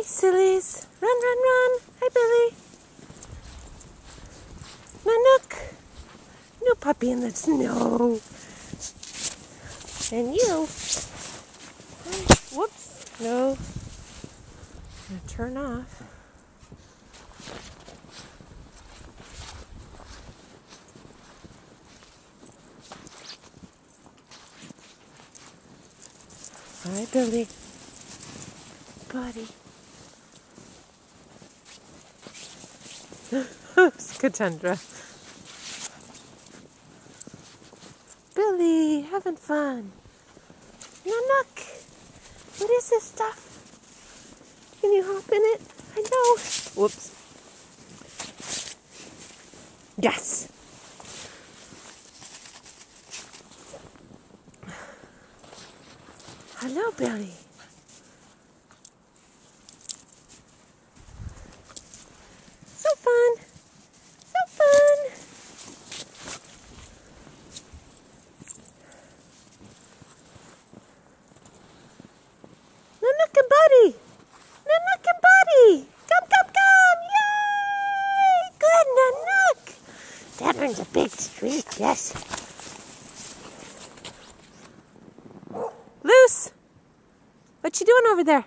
sillies. Run, run, run. Hi, Billy. Nanook. No puppy in the snow. And you. Whoops. No. I'm going to turn off. Hi, Billy. Buddy. Katendra. Billy, having fun. Nanook. What is this stuff? Can you hop in it? I know. Whoops. Yes. Hello, Billy. So fun. So fun. Nanook and Buddy. Nanook and Buddy. Come, come, come. Yay. Good, Nanook. That one's a big street, yes. Loose. What you doing over there?